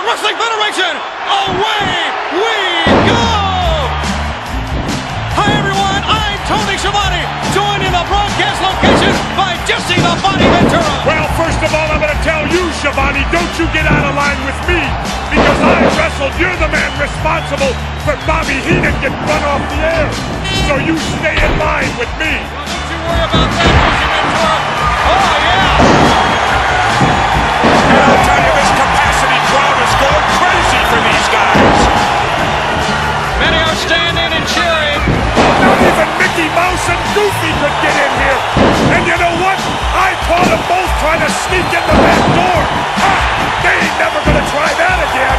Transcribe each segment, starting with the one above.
Wrestling Federation, away we go! Hi everyone, I'm Tony Schiavone, joined in the broadcast location by Jesse the Body Ventura. Well, first of all, I'm going to tell you, Schiavone, don't you get out of line with me, because I wrestled. You're the man responsible for Bobby Heenan getting run off the air. So you stay in line with me. Well, don't you worry about that, Jesse Ventura. Oh, yeah! And I'll tell you, this capacity crowd is going crazy for these guys. Many are standing and cheering. Not even Mickey Mouse and Goofy could get in here. And you know what? I caught them both trying to sneak in the back door. Ha! They ain't never going to try that again.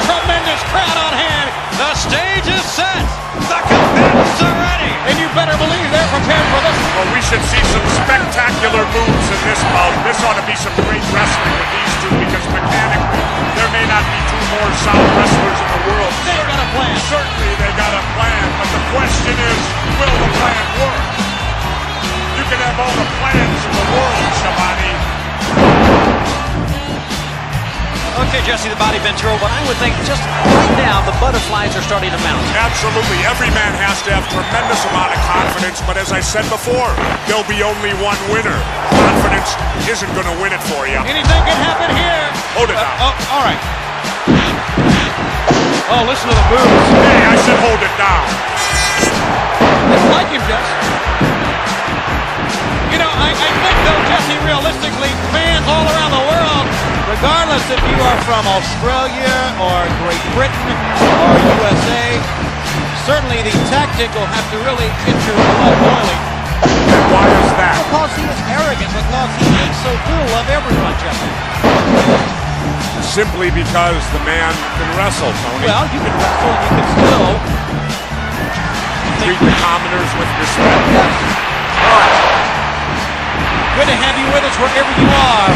Tremendous crowd on hand. The stage is set. The combatants are ready. And you better believe they're prepared for this. Well, we should see some spectacular moves in this bout. This ought to be some great wrestling with these two, because mechanically, there may not be two more solid wrestlers in the world. They've got a plan. Certainly they got a plan, but the question is, will the plan work? You can have all the plans in the world, Schiavone. Okay, Jesse the Body Ventura, what I would think just right now, the butterflies are starting to mount. Absolutely. Every man has to have tremendous amount of confidence, but as I said before, there'll be only one winner. Confidence isn't going to win it for you. Anything can happen here. Hold it down. Oh, all right. Oh, listen to the moves. Hey, I said hold it down. It's like him, Jess. You know, I think, though, Jesse, realistically, fans all around the world, regardless if you are from Australia or Great Britain or USA, certainly the tactic will have to really get your blood boiling. And why is that? Because he is arrogant, because he thinks so little of everyone, Jesse. Simply because the man can wrestle, Tony. Well, you can wrestle, you can still Treat the commoners with respect. Yes. All right. Good to have you with us wherever you are.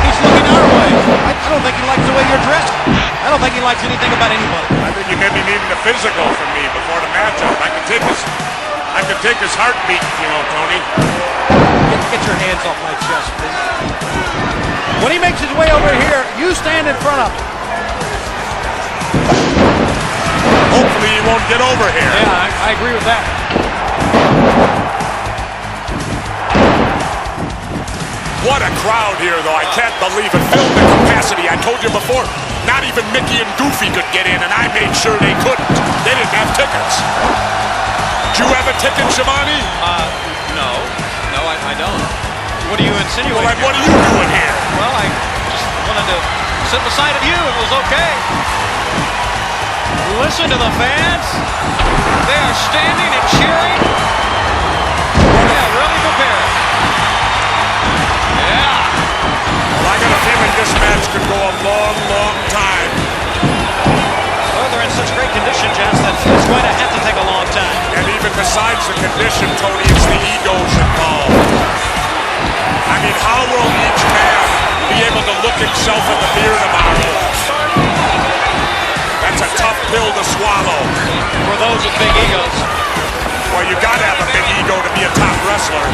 He's looking our way. I don't think he likes the way you're dressed. I don't think he likes anything about anybody. I think you may be needing a physical from me before the matchup. I can take his heartbeat, you know, Tony. Get your hands off my chest, please. When he makes his way over here, you stand in front of him. Hopefully he won't get over here. Yeah, I agree with that. What a crowd here, though. I can't believe it. Filled the capacity. I told you before, not even Mickey and Goofy could get in, and I made sure they couldn't. They didn't have tickets. Did you have a ticket, Schiavone? No, I don't. What are you insinuating? Well, then what are you doing here? Well, I just wanted to sit beside of you. It was okay. Listen to the fans. They are standing and cheering. Yeah, really prepared. Yeah. Well, I got a feeling this match could go a long, long time. Well, they're in such great condition, Jess, that it's going to have to take a long time. And even besides the condition, Tony, it's the egos involved. I mean, how will each man be able to look himself in the mirror tomorrow? That's a tough pill to swallow. For those with big egos. Well, you gotta have a big ego to be a top wrestler.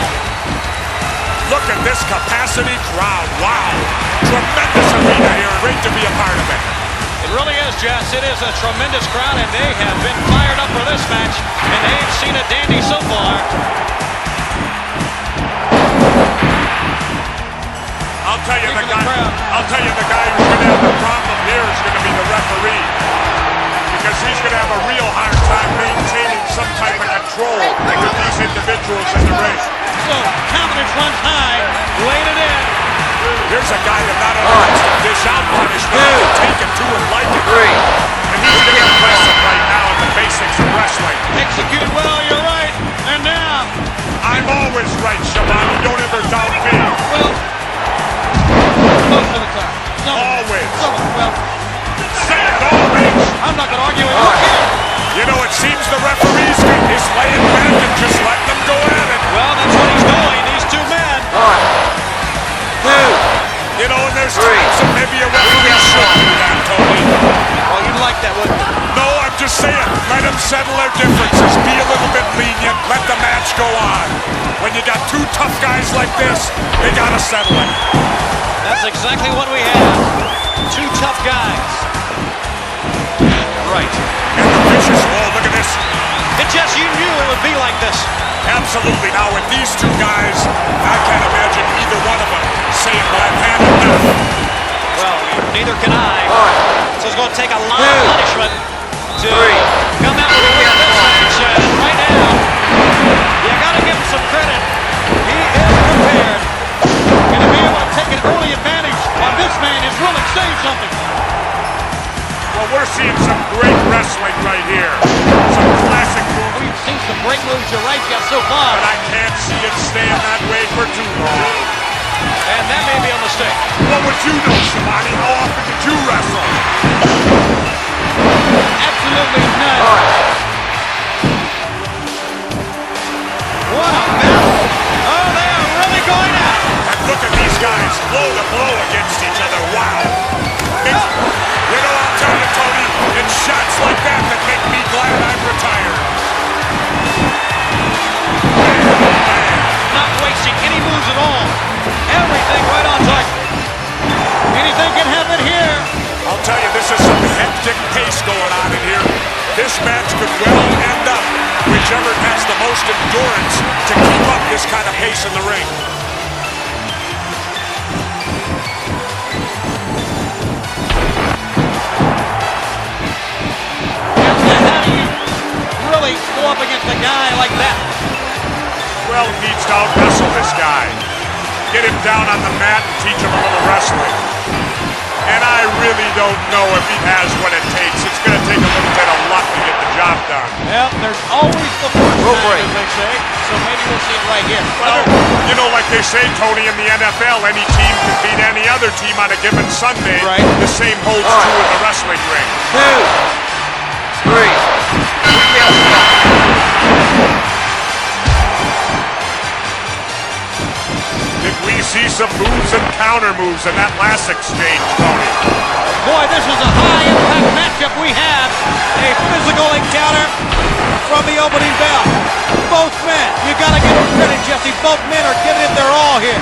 Look at this capacity crowd. Wow. Tremendous arena here. Great to be a part of it. It really is, Jess. It is a tremendous crowd, and they have been fired up for this match, and they've seen a dandy so far. I'll tell you the guy who's going to have the problem here is going to be the referee, because he's going to have a real hard time maintaining some type of control with these individuals in the ring. So, confidence runs high, laid it in. Here's a guy that not only wants to dish out punishment, but take it to him like it. And he's going to impress him right now in the basics of wrestling. Execute well, you're right. And now, I'm always right, Schiavone. Don't ever doubt me. well, most of the time. Always. Well, Say it always. I'm not going to argue with you here. You know, it seems the referee's is laying back and just letting them go at it. Well, that's what he's doing. These two Listen, maybe a referee should do that, Tony. Well, you'd like that, wouldn't you? No, I'm just saying, let them settle their differences. Be a little bit lenient. Let the match go on. When you got two tough guys like this, they gotta settle it. That's exactly what we have. Two tough guys. Right. And the vicious wall, look at this. And Jess, you knew it would be like this. Absolutely. Now, with these two guys, I can't imagine either one of them saying, well, I've had enough. Well, neither can I. So it's going to take a lot of punishment to come out with a win this match. Right now, you got to give him some credit. He is prepared. And to be able to take an early advantage on this man is really saying something. Well, we're seeing some great wrestling right here. Some classic moves. We've seen some great moves, you're right, Jeff, so far. But I can't see it staying that way for too long. And that may be a mistake. What would you do, Shivani? How often did you wrestle? Absolutely none. What a mess. Oh, they are really going out. And look at these guys, blow to blow against each other. Wow. You know, I'll tell you, Tony, it's shots like that that make me glad I'm retired. Man. Not wasting any moves at all. Everything right on target. Anything can happen here. I'll tell you, this is some hectic pace going on in here. This match could well end up whichever has the most endurance to keep up this kind of pace in the ring. How do you really go up against a guy like that? Well, he needs to out-wrestle this guy. Get him down on the mat and teach him a little wrestling. And I really don't know if he has what it takes. It's going to take a little bit of luck to get the job done. Well, there's always the first time, as they say. So maybe we'll see it right here. Well, you know, like they say, Tony, in the NFL, any team can beat any other team on a given Sunday. Right. The same holds true in the wrestling ring. 2, 3. Did we see some moves and counter moves in that last exchange, Tony? Boy, this is a high-impact matchup we have. A physical encounter from the opening bell. Both men, you got to give them credit, Jesse. Both men are giving it their all here.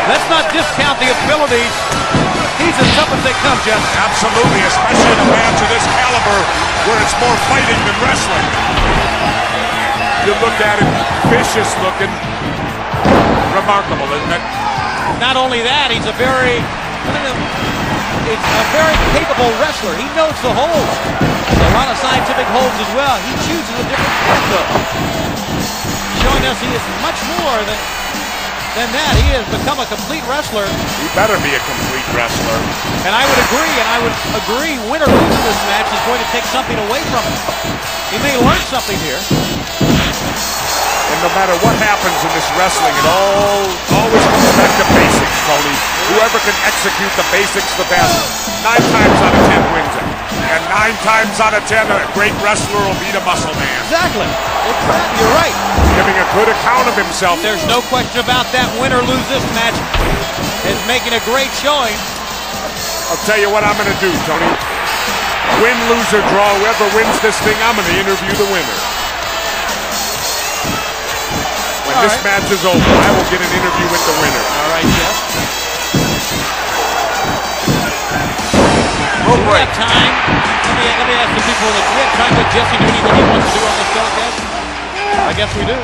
Let's not discount the abilities. He's as tough as they come, Jeff. Absolutely, especially in a match of this caliber where it's more fighting than wrestling. You look at him, vicious looking. Remarkable, isn't it? Not only that, he's a very capable wrestler. He knows the holds. A lot of scientific holds as well. He chooses a different path, though. Showing us he is much more than that. He has become a complete wrestler. He better be a complete wrestler. And I would agree, win or lose in this match is going to take something away from him. He may learn something here. And no matter what happens in this wrestling, it always comes back to basics, Tony. Whoever can execute the basics the best, 9 times out of 10 wins it. And 9 times out of 10, a great wrestler will beat a muscle man. Exactly. You're right. Giving a good account of himself. There's no question about that. Win or lose this match is making a great showing. I'll tell you what I'm going to do, Tony. Win, lose, or draw, whoever wins this thing, I'm going to interview the winner. When this match is over, I will get an interview with the winner. All right, Jeff. Roll Do we break. have time? Let me ask the people, do we have time with Jesse to do anything he wants to do on this telecast? I guess we do.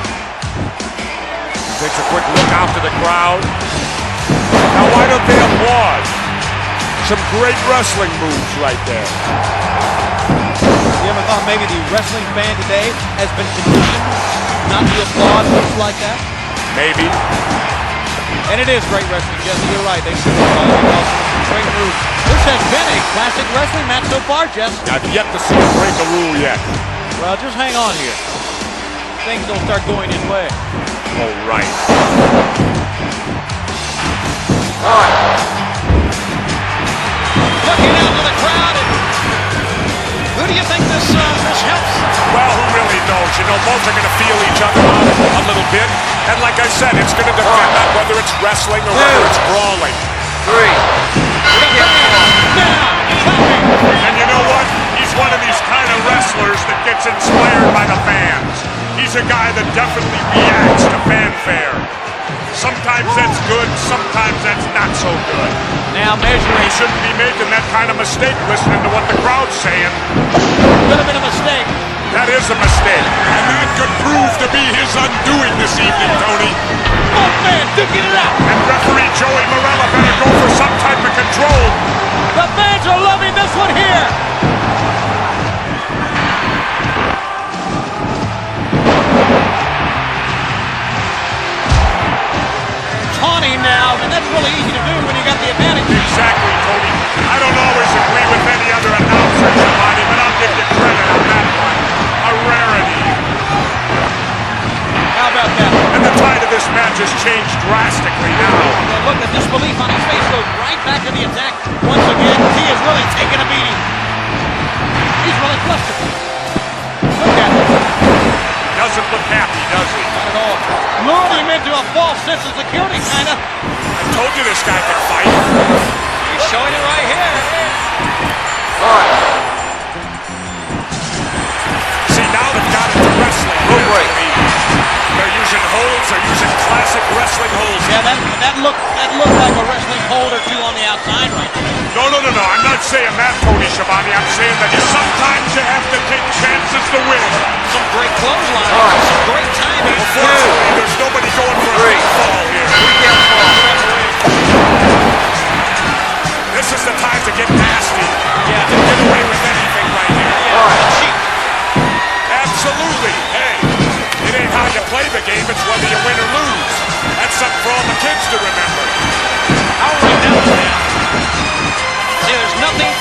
Takes a quick look out to the crowd. Now, why don't they applaud? Some great wrestling moves right there. You ever thought maybe the wrestling fan today has been conditioned not to applaud moves like that? Maybe. And it is great wrestling, Jesse. You're right. They should applaud some great moves. This has been a classic wrestling match so far, Jess. I've yet to see him break a rule yet. Well, just hang on here. Things don't start going his way. All right. 1. Looking out to the crowd, and who do you think this helps? Well, who really knows? You know, both are going to feel each other out a little bit. And like I said, it's going to depend on whether it's wrestling or whether it's brawling. 3. And you know what? He's one of these kind of wrestlers that gets inspired by the fans. He's a guy that definitely reacts to fanfare. Sometimes that's good, sometimes that's not so good. Now He measuring. shouldn't be making that kind of mistake listening to what the crowd's saying. Could have been a mistake. That is a mistake. And that could prove to be his undoing this evening, Tony. Both fans duking it out. And referee Joey Morella better go for some type of control. The fans are loving this one here. Taunting now, and that's really easy to do when you got the advantage. Exactly, Tony. I don't always agree with any other announcer, Giovanni, but I'll give you credit on that one. A rarity. How about that? And the tide of this match has changed drastically now. Well, look, the disbelief on his face goes right back to the attack. Once again, he is really taking a beating. He's really flustered. Look at him. Doesn't look happy, does he? Not at all. Lured him into a false sense of security, kind of. I told you this guy could fight. He's showing it right here. 1. See, now they've got into wrestling. Rope break. They're using holds. They're using classic wrestling holds. Yeah, that looked like a wrestling hold or two on the outside right there. No. I'm not saying that, Tony Schiavone. I'm saying that sometimes you have to take chances to win. Some great clothesline, some great timing. Unfortunately, there's nobody going for a big fall here. This is the time to get nasty. Yeah. To get away with anything right here. Cheap. Absolutely. Hey, it ain't how you play the game, it's whether you win or lose. That's something for all the kids to remember. I'll write that one down. See, there's nothing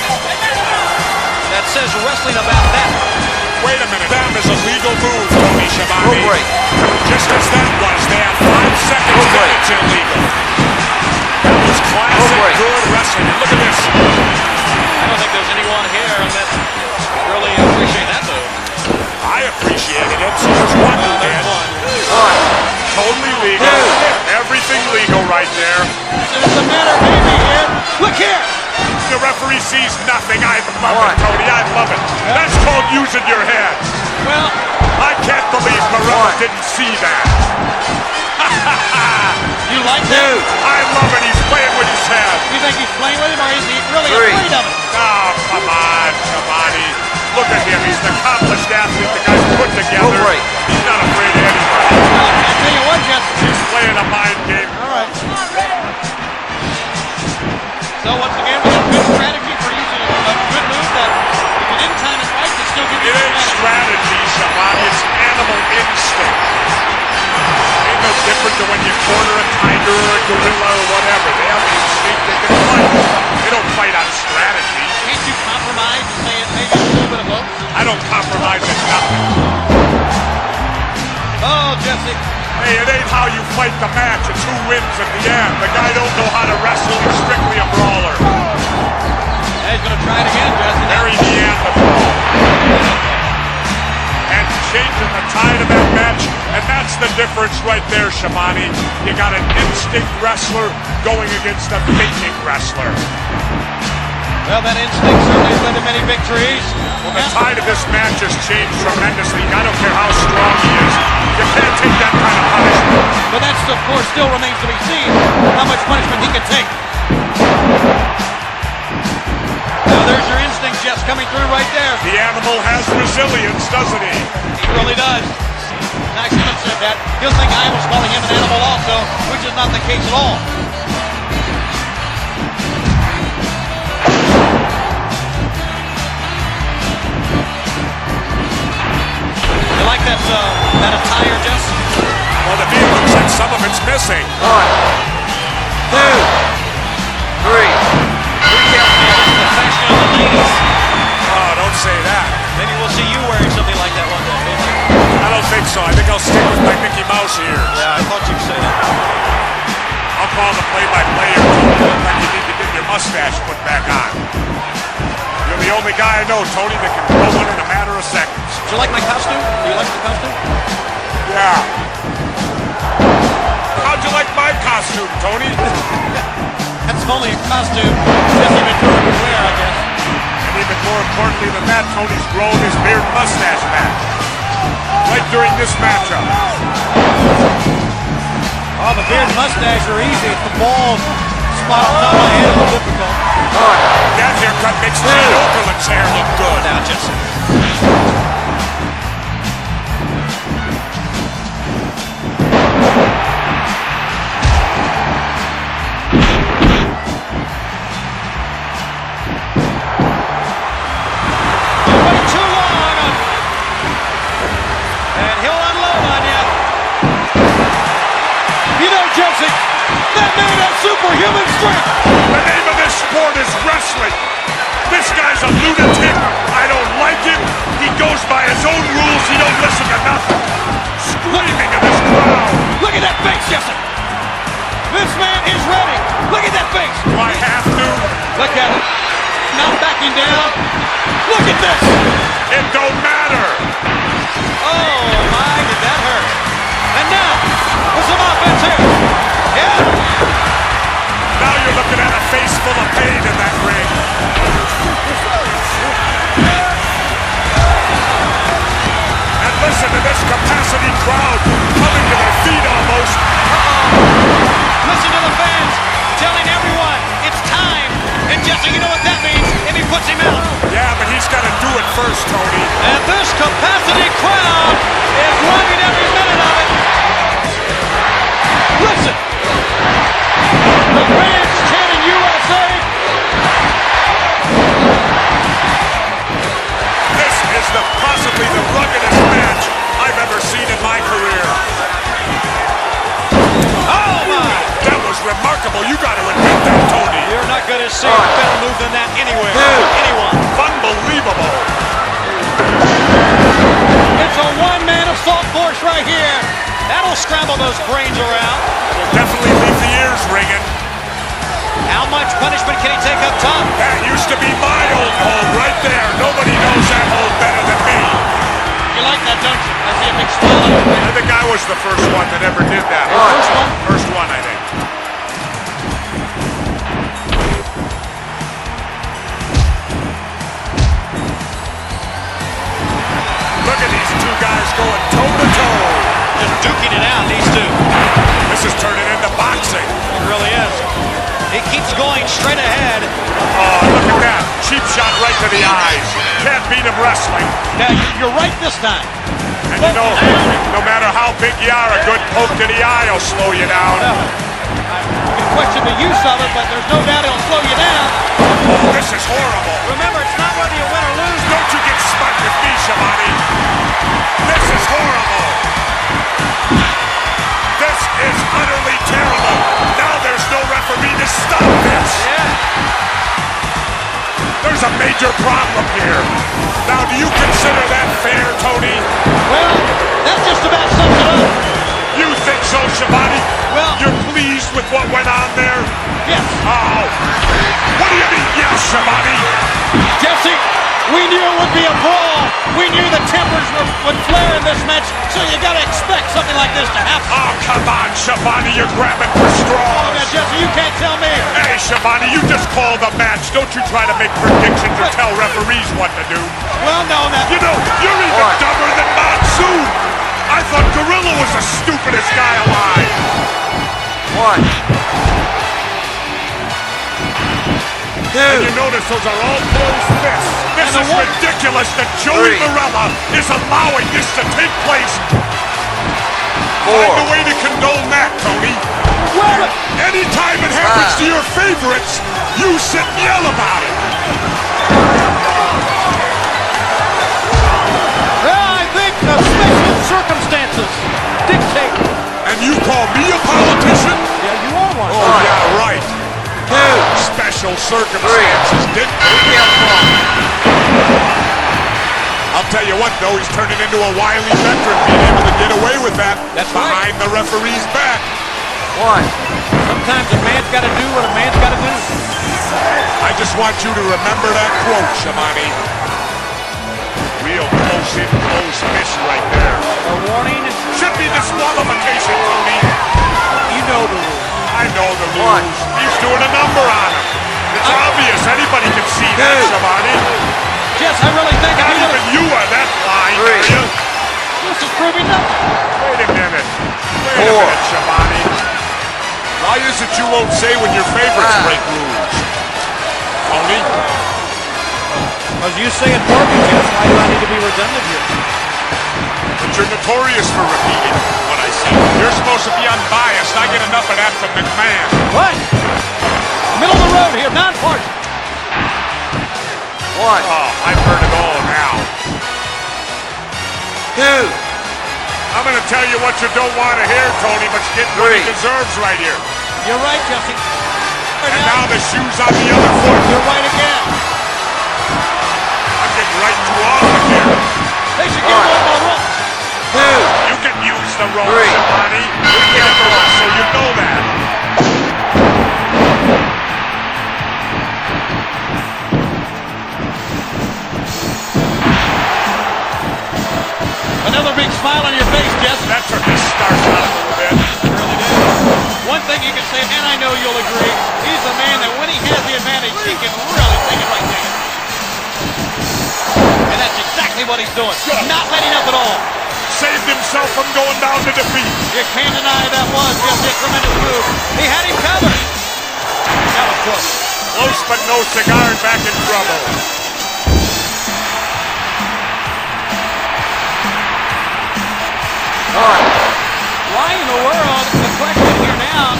that says wrestling about that. Wait a minute, that is a legal move, Tony Schiavone. Rope break. Just as that was, they have 5 seconds Rope till break. it's illegal. That was Rope classic break. good wrestling. And look at this. I don't think there's anyone here that really appreciate that move. I appreciated it, so there's one who Well, there's did. one. 1. Totally legal. Everything legal right there. It's a matter of maybe here. Look here. The referee sees nothing. I love One. it, Tony. I love it. That's called using your head. Well, I can't believe Morella One. didn't see that. you like that? I love it. He's playing with his head. You think he's playing with him, or is he really 3. afraid of it? Oh, come on, Giovanni. Look at him. He's an accomplished athlete. The guy's put together. Rope break. He's not afraid of anybody. Well, I tell you what, Jesse. He's playing a mind game. All right. So once again, we have good strategy for using a good move that if you didn't time it right, could still give you It ain't strategy, Giovanni. It's animal instinct. Ain't no different than when you corner a tiger or a gorilla or whatever. They have instinct. They can fight. They don't fight on strategy. Can't you compromise and say it maybe a little bit of both? I don't compromise at nothing. Oh, Jesse. Hey, it ain't how you fight the match. It's who wins at the end. The guy don't know how to wrestle. He's strictly a brawler. Yeah, he's going to try it again, Jesse. Very Neanderthal. And changing the tide of that match. And that's the difference right there, Schiavone. You got an instinct wrestler going against a thinking wrestler. Well, that instinct certainly has led to many victories. Well, the tide of this match has changed tremendously. I don't care how strong he is. You can't take that kind of punishment. But that, of course, still remains to be seen how much punishment he can take. Now, there's your instinct, Jess, coming through right there. The animal has resilience, doesn't he? He really does. Max Simmons said that. He'll think I was calling him an animal also, which is not the case at all. You like that attire, Jess? Well, to me, it looks like some of it's missing. 1. 2. 3. The fashion of the ladies. Oh, don't say that. Maybe we'll see you wearing something like that one day. I don't think so. I think I'll stick with my Mickey Mouse ears. Yeah, I thought you'd say that. I'll call the play-by-play or something like you need to get your mustache put back on. You're the only guy I know, Tony, that can grow one in a matter of seconds. Do you like my costume? Do you like the costume? Yeah. How'd you like my costume, Tony? That's only a costume Jesse Ventura would wear, I guess. And even more importantly than that, Tony's grown his beard mustache back. Right during this matchup. Oh, the beard and mustache are easy. It's the balls spot on top of my head is difficult. That haircut makes Gene Okerlund's hair look good. Now, Jesse. Jesse, that man has superhuman strength. The name of this sport is wrestling. This guy's a lunatic. I don't like him. He goes by his own rules. He don't listen to nothing. Screaming at this crowd. Look at that face, Jesse. This man is ready. Look at that face. Do I have to? Look at him. Not backing down. Look at this. It don't matter. Oh, my, did that hurt. And now, with some offense here. Yeah. Now you're looking at a face full of pain in that ring. And listen to this capacity crowd coming to their feet almost. Listen to the fans telling everyone it's time. And Jesse, you know what that means if he puts him out. Yeah, but he's got to do it first, Tony. And this capacity crowd is loving every minute of it. Listen. The fans chanting USA. This is possibly the ruggedest match I've ever seen in my career. Oh, my. That was remarkable. You got to admit that, Tony. You're not going to see a better move than that anywhere. Anyone. Unbelievable. It's a one-man assault force right here. That'll scramble those brains around. Will definitely leave the ears ringing. How much punishment can he take up top? That used to be my old hole right there. Nobody knows that hole better than me. You like that, don't you? I see a big smile on your face. I think I was the first one that ever did that. First one? First one, I think. Look at these two guys going toe-to-toe. Just duking it out, these two. This is turning into boxing. It really is. He keeps going straight ahead. Oh, look at that. Cheap shot right to the eyes. Can't beat him wrestling. Now, you're right this time. And you know, no matter how big you are, a good poke to the eye will slow you down. You can question the use of it, but there's no doubt it'll slow you down. Oh, this is horrible. Remember, it's not whether you win or lose. Don't you get smart with me, Shabani. This is horrible. This is utterly terrible. Now there's no referee to stop this. Yeah. There's a major problem here. Now, do you consider that fair, Tony? Well, that just about sums it up. You think so, Shabani? Well, you're pleased with what went on there? Yes. Oh. What do you mean, yes, Shabani? Jesse, we knew it would be a brawl. We knew the tempers would flare in this match, so you got to expect something like this to happen. Oh, come on, Shabani, you're grabbing for straws. Now, Jesse, you can't tell me. Hey, Shabani, you just call the match. Don't you try to make predictions or tell referees what to do. Well, no, now. You know, you're even dumber than Monsoon. I thought Gorilla was the stupidest guy alive. One. And you notice those are all closed fists. This is ridiculous that Joey Marella is allowing this to take place. Find a way to condone that, Tony. Well, anytime it happens to your favorites, you sit and yell about it. I think the special circumstances dictate. And you call me a politician? Yeah, you are one. Oh, yeah, right. Special circumstances didn't. I'll tell you what, though, he's turning into a wily veteran, being able to get away with that. That's behind the referee's back. One. Sometimes a man's got to do what a man's got to do. I just want you to remember that quote, Shamani. Real close in, close miss right there. A warning. Should be disqualification, Tony. You know the rules. I know the rules. He's doing a number on him. It's obvious. Anybody can see that, Shamani. Jess, I really think Not even you are that blind, are you? this is proving nothing. Wait a minute. Wait a minute, Shabani. Why is it you won't say when your favorites break rules? Tony? Because you say it for me, Jess. Why do I need to be redundant here? But you're notorious for repeating what I say. You're supposed to be unbiased. I get enough of that from McMahon. What? Middle of the road here, non-partisan. 1, Oh, I've heard it all now. 2, I'm going to tell you what you don't want to hear, Tony, but you're getting what he deserves right here. You're right, Jesse. And now the shoe's on the other foot. You're right again. I'm getting right too often here. They should give one more run. 2, You can use the rope, Three. Shabani. You can't do it, so you know that. Another big smile on your face, Jess. That took me starting out a little bit. Really did. One thing you can say, and I know you'll agree, he's the man that when he has the advantage, he can really take it right to you. And that's exactly what he's doing. Not letting up at all. Saved himself from going down to defeat. You can't deny that was just a tremendous move. He had him covered. That was close. Close but no cigar and back in trouble. Why in the world, the question here now,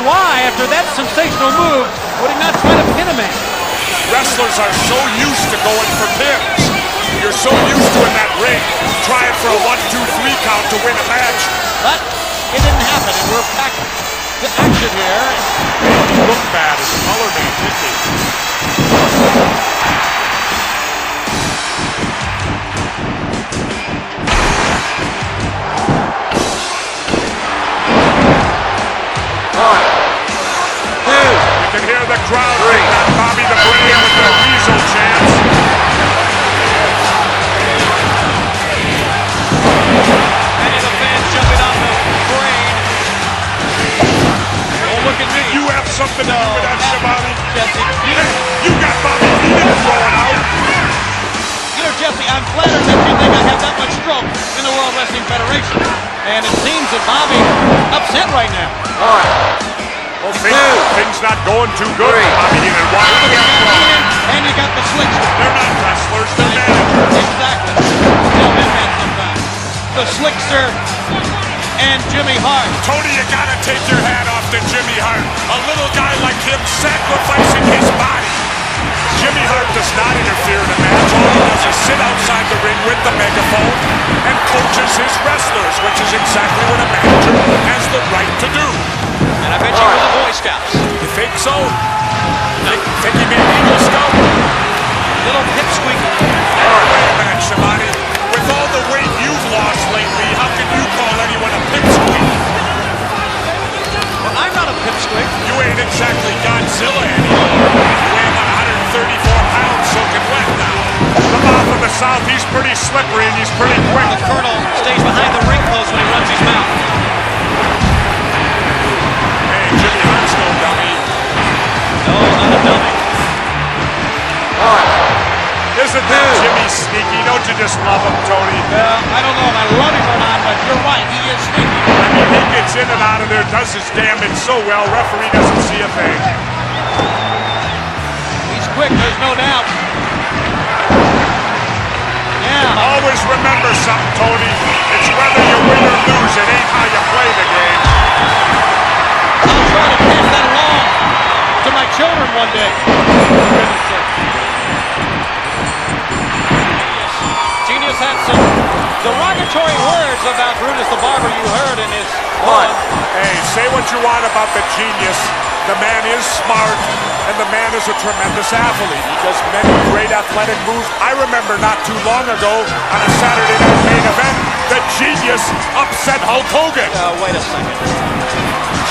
why, after that sensational move, would he not try to pin a man? Wrestlers are so used to going for pins. You're so used to in that ring trying for a 1-2-3 count to win a match. But it didn't happen, and we're back to action here. He looked bad as a color man, didn't he? You can hear the crowd getting on Bobby the Brain with their weasel chants. Many of the fans jumping on the brain. Oh, look at me. You have something to do with that, Shabani? Jesse, You got Bobby Heenan throwing out. you know, Jesse, I'm flattered that you think I have that much stroke in the World Wrestling Federation. And it seems that Bobby upset right now. 1, well, things not going too good for Bobby Heenan. Why You would he got have thrown? Heenan, and you got the Slickster. They're not wrestlers, they're managers. Exactly. Tell him that sometimes. The Slickster and Jimmy Hart. Tony, you gotta take your hat off to Jimmy Hart. A little guy like him sacrificing his body. Jimmy Hart does not interfere in a match. All he does is sit outside the ring with the megaphone and coaches his wrestlers, which is exactly what a manager has the right to do. And I bet you were the Boy Scouts. You think so? Think he made Eagle Scout? Little pipsqueak. Wait a minute, Shabani. With all the weight you've lost lately, how can you call anyone a pipsqueak? Well, I'm not a pipsqueak. You ain't exactly Godzilla anymore. You weigh about 134 pounds soaking wet now. The mouth of the South, he's pretty slippery and he's pretty quick. The Colonel stays behind the ring post when he runs his mouth. Hey, Jimmy Hart's no dummy. No, not a dummy. Isn't that Jimmy sneaky? Don't you just love him, Tony? Well, I don't know if I love him or not, but you're right. He is sneaky. I mean, he gets in and out of there, does his damage so well, referee doesn't see a thing. He's quick, there's no doubt. Yeah. Always remember something, Tony. It's whether you win or lose. It ain't how you play the game. I'll try to pass that along to my children one day. For goodness sake. Genius had some derogatory words about Brutus the Barber you heard in his one. Hey, say what you want about the genius. The man is smart, and the man is a tremendous athlete. He does many great athletic moves. I remember not too long ago on a Saturday night main event, the genius upset Hulk Hogan. Wait a second.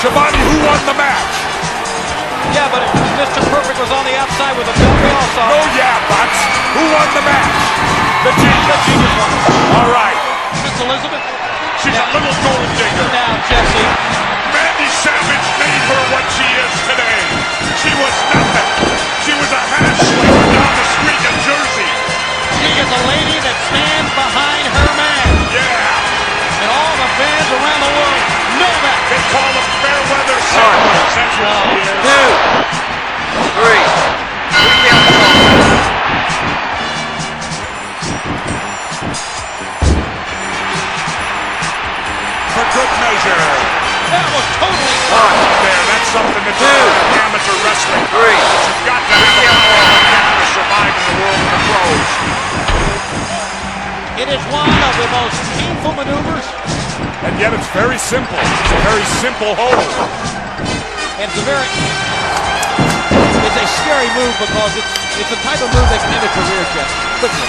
Shabani, who won the match? Yeah, but Mr. Perfect was on the outside with a belt. We all saw. No, yeah, buts. Who won the match? The genius. The genius won. All right. Miss Elizabeth? She's a little gold digger. Now, Jesse. Randy Savage made her what she is today. She was nothing. She was a hash slinger down the street in Jersey. there. That's something to do in amateur wrestling. You've got to have the power to survive in the world of the pros. It is one of the most painful maneuvers. And yet it's very simple. It's a very simple hold. And it's a scary move because it's the type of move that can end a career, Jeff. Quickly.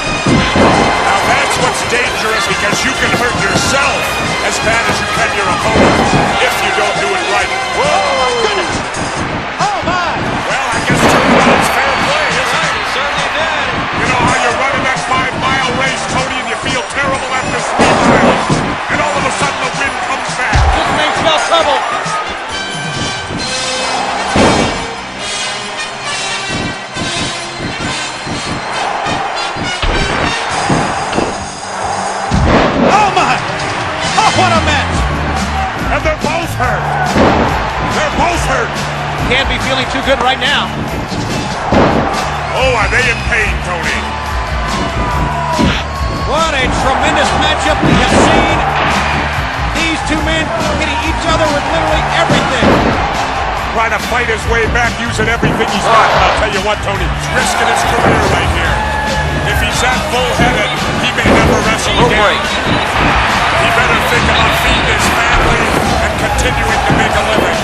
Now that's what's dangerous because you can hurt yourself as bad as you can your opponent if you don't do it right. Whoa! Oh my goodness! Oh my! Well, I guess 2 rounds fair play, isn't it? He certainly did. You know how you're running that 5-mile race, Tony, and you feel terrible after 3 miles, and all of a sudden the wind comes back. This may spell trouble. Oh my! Oh, what a match! And they're both hurt. They're both hurt. Can't be feeling too good right now. Oh, are they in pain, Tony? What a tremendous matchup we have seen. These two men hitting each other with literally everything. Trying to fight his way back using everything he's got. I'll tell you what, Tony, risking his career right here. If he's that full-headed, he may never wrestle again. He better think about feeding his family and continuing to make a living.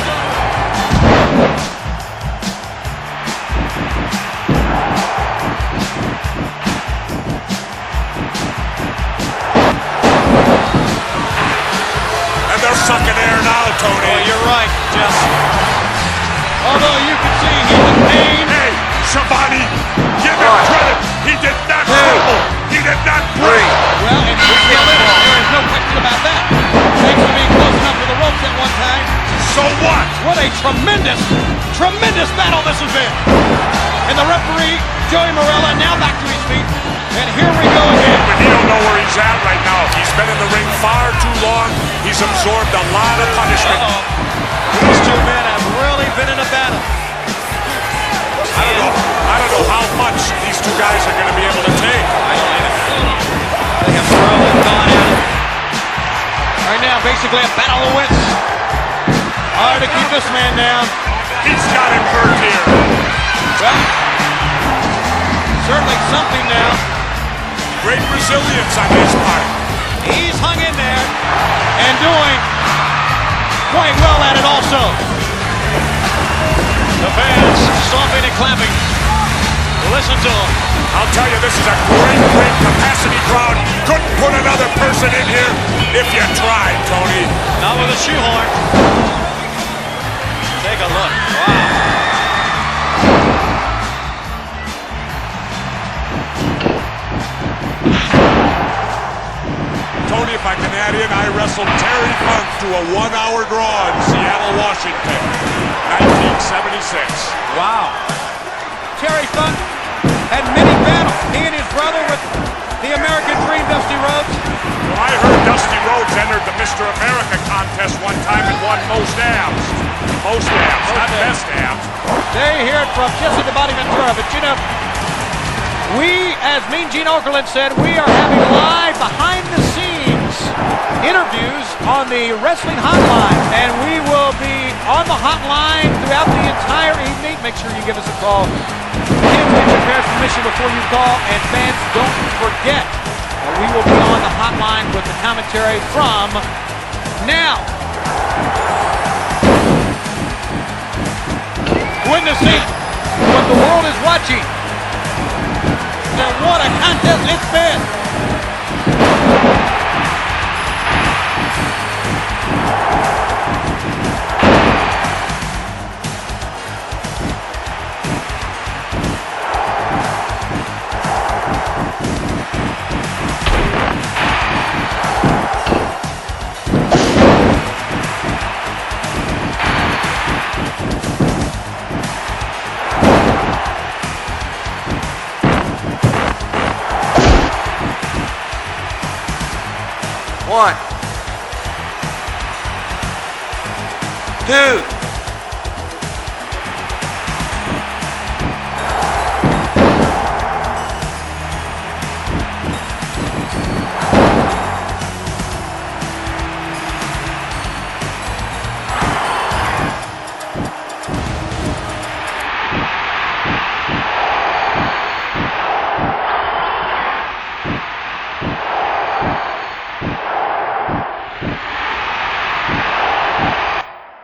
And they're sucking air now, Tony. Oh, you're right, Jeff. Although you can see he's in pain. Hey, Shabani, give him credit. He did not crumble. He did not break. Well, and he's still in it. There is no question about that. Thanks for being close enough to the ropes at one time. So what? What a tremendous, tremendous battle this has been. And the referee, Joey Morella, now back to his feet. And here we go again. But he don't know where he's at right now. He's been in the ring far too long. He's absorbed a lot of punishment. These two men have really been in a battle. I don't know how much these two guys are going to be able to take. I don't either. They have really gone at it. Right now, basically a battle of wits. Hard to keep this man down. He's got him hurt here. Well, certainly something now. Great resilience on his part. He's hung in there and doing quite well at it also. The fans stomping and clapping. Listen to him. I'll tell you, this is a great, great capacity crowd. Couldn't put another person in here if you tried, Tony. Not with a shoehorn. Take a look. Wow. Tony, if I can add in, I wrestled Terry Funk to a 1-hour draw in Seattle, Washington, 1976. Wow. Terry Funk had many battles. He and his brother with the American Dream, Dusty Rhodes. Well, I heard Dusty Rhodes entered the Mr. America contest one time and won most abs. Most abs, not best abs. They hear it from Jesse the Body Ventura, but you know, we, as Mean Gene Okerlund said, we are having live behind-the-scenes interviews on the Wrestling Hotline, and we will be on the hotline throughout the entire evening. Make sure you give us a call. Kids, get your parents' permission before you call, and fans, don't forget that we will be on the hotline with the commentary from now. Witnessing what the world is watching. And what a contest it's been. One, two.